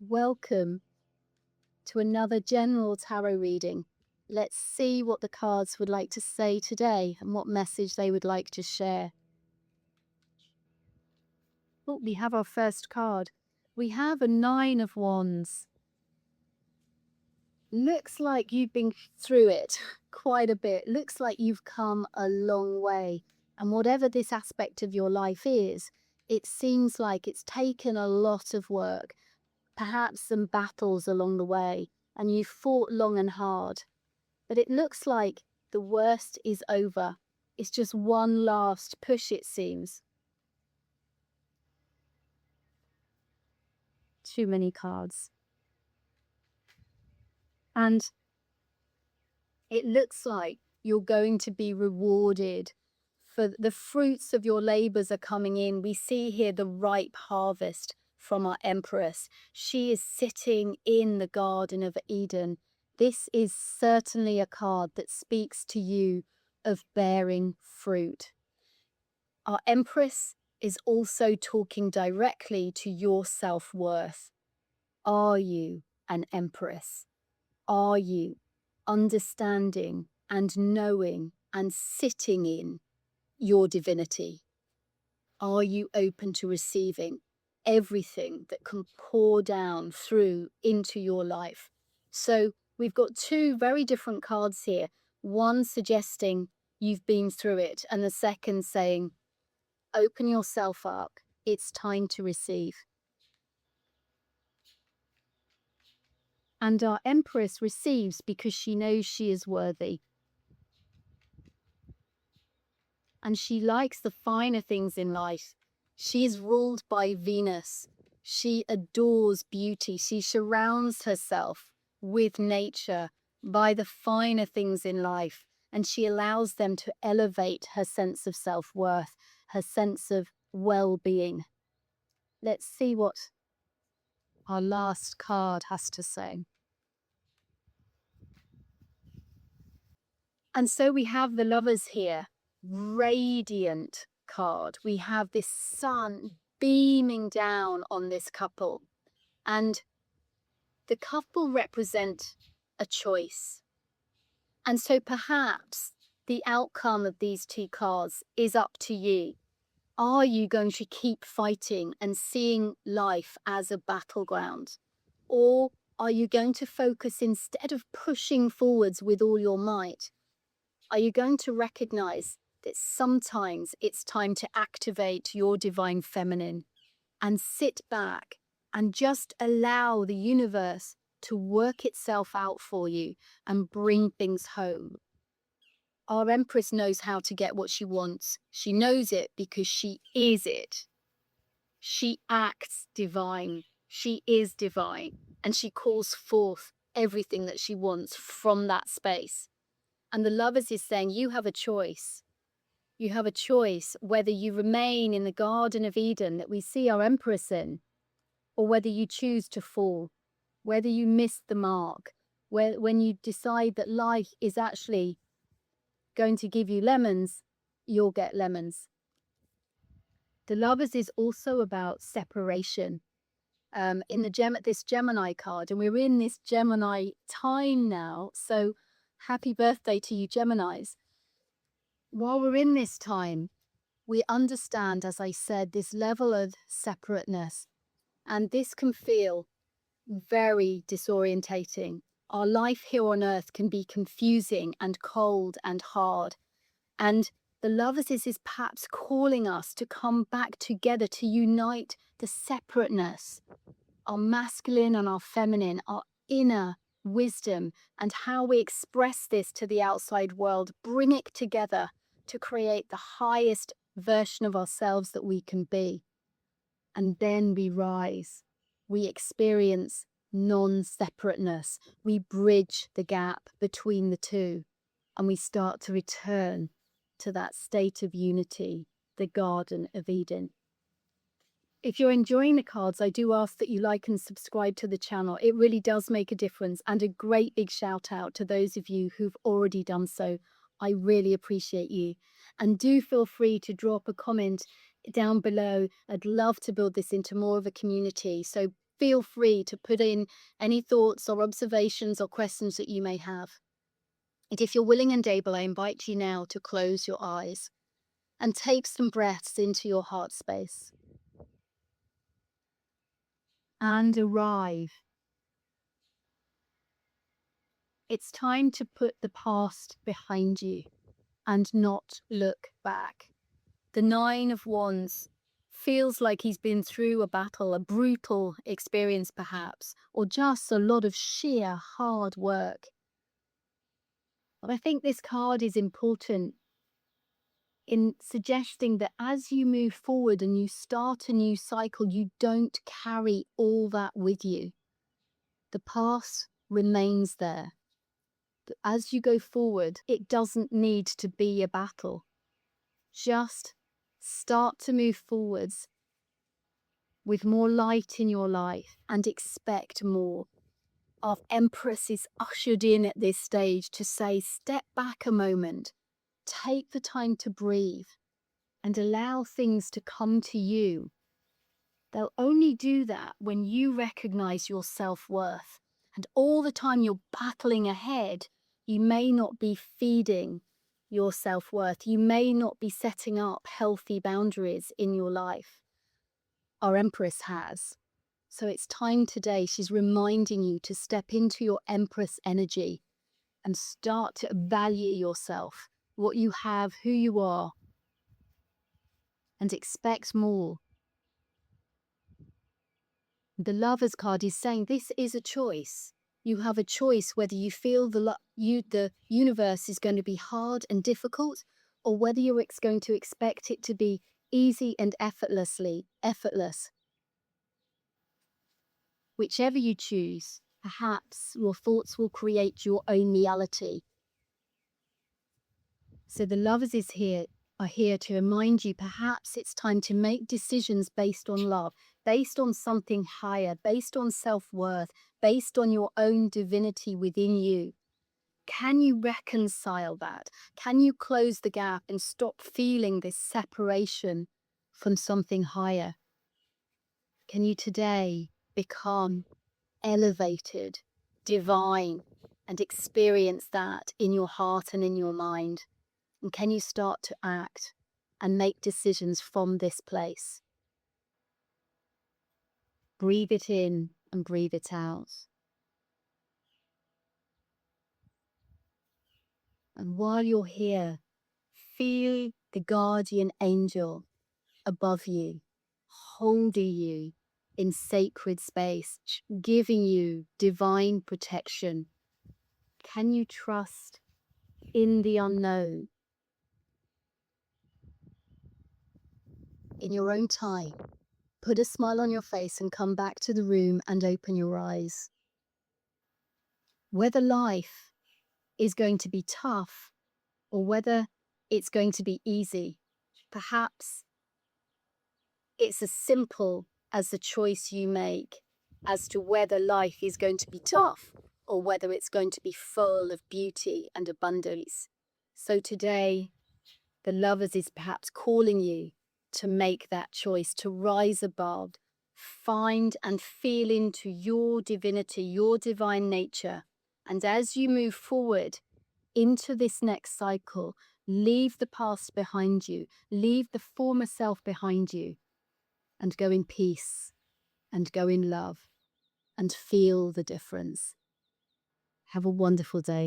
Welcome to another general tarot reading. Let's see what the cards would like to say today and what message they would like to share. Oh, we have our first card. We have a Nine of Wands. Looks like you've been through it quite a bit. Looks like you've come a long way. And whatever this aspect of your life is, it seems like it's taken a lot of work, perhaps some battles along the way, and you've fought long and hard. But it looks like the worst is over. It's just one last push, it seems. Too many cards. And it looks like you're going to be rewarded for the fruits of your labors are coming in. We see here the ripe harvest from our Empress. She is sitting in the Garden of Eden. This is certainly a card that speaks to you of bearing fruit. Our Empress is also talking directly to your self-worth. Are you an Empress? Are you understanding and knowing and sitting in your divinity? Are you open to receiving everything that can pour down through into your life? So we've got two very different cards here. One suggesting you've been through it, and the second saying, open yourself up. It's time to receive. And our Empress receives because she knows she is worthy. And she likes the finer things in life. She is ruled by Venus. She adores beauty. She surrounds herself with nature, by the finer things in life, and she allows them to elevate her sense of self-worth, her sense of well-being. Let's see what our last card has to say. And so we have the Lovers here, radiant card. We have this sun beaming down on this couple, and the couple represent a choice. And so perhaps the outcome of these two cards is up to you. Are you going to keep fighting and seeing life as a battleground? Or are you going to focus, instead of pushing forwards with all your might, are you going to recognize that sometimes it's time to activate your divine feminine and sit back and just allow the universe to work itself out for you and bring things home? Our Empress knows how to get what she wants. She knows it because she is it. She acts divine. She is divine. And she calls forth everything that she wants from that space. And the Lovers is saying, you have a choice. You have a choice whether you remain in the Garden of Eden that we see our Empress in, or whether you choose to fall, whether you miss the mark, when you decide that life is actually going to give you lemons, you'll get lemons. The Lovers is also about separation. In this Gemini card, and we're in this Gemini time now, so happy birthday to you, Geminis. While we're in this time, we understand, as I said, this level of separateness, and this can feel very disorientating. Our life here on earth can be confusing and cold and hard, and the Lovers is perhaps calling us to come back together, to unite the separateness, our masculine and our feminine, our inner wisdom, and how we express this to the outside world, bring it together to create the highest version of ourselves that we can be. And then we rise. We experience non-separateness. We bridge the gap between the two, and we start to return to that state of unity, the Garden of Eden. If you're enjoying the cards, I do ask that you like and subscribe to the channel. It really does make a difference, and a great big shout out to those of you who've already done so. I really appreciate you. And do feel free to drop a comment down below. I'd love to build this into more of a community. So feel free to put in any thoughts or observations or questions that you may have. And if you're willing and able, I invite you now to close your eyes and take some breaths into your heart space and arrive. It's time to put the past behind you and not look back. The Nine of Wands feels like he's been through a battle, a brutal experience perhaps, or just a lot of sheer hard work. But I think this card is important in suggesting that as you move forward and you start a new cycle, you don't carry all that with you. The past remains there. But as you go forward, it doesn't need to be a battle. Just start to move forwards with more light in your life and expect more. Our Empress is ushered in at this stage to say, step back a moment, take the time to breathe and allow things to come to you. They'll only do that when you recognize your self-worth. And all the time you're battling ahead, you may not be feeding your self-worth. You may not be setting up healthy boundaries in your life. Our Empress has. So it's time today, she's reminding you to step into your Empress energy and start to value yourself, what you have, who you are, and expect more. The Lovers card is saying this is a choice. You have a choice whether you feel the universe is going to be hard and difficult, or whether you're going to expect it to be easy and effortless. Whichever you choose, perhaps your thoughts will create your own reality. So the Lovers are here to remind you perhaps it's time to make decisions based on love, based on something higher, based on self-worth, based on your own divinity within you. Can you reconcile that? Can you close the gap and stop feeling this separation from something higher? Can you today become elevated, divine, and experience that in your heart and in your mind? And can you start to act and make decisions from this place? Breathe it in and breathe it out. And while you're here, feel the guardian angel above you, holding you in sacred space, giving you divine protection. Can you trust in the unknown? In your own time, put a smile on your face and come back to the room and open your eyes. Whether life is going to be tough or whether it's going to be easy, perhaps it's as simple as the choice you make as to whether life is going to be tough or whether it's going to be full of beauty and abundance. So today, the Lovers is perhaps calling you to make that choice, to rise above, find and feel into your divinity, your divine nature. And as you move forward into this next cycle, leave the past behind you, leave the former self behind you, and go in peace and go in love and feel the difference. Have a wonderful day.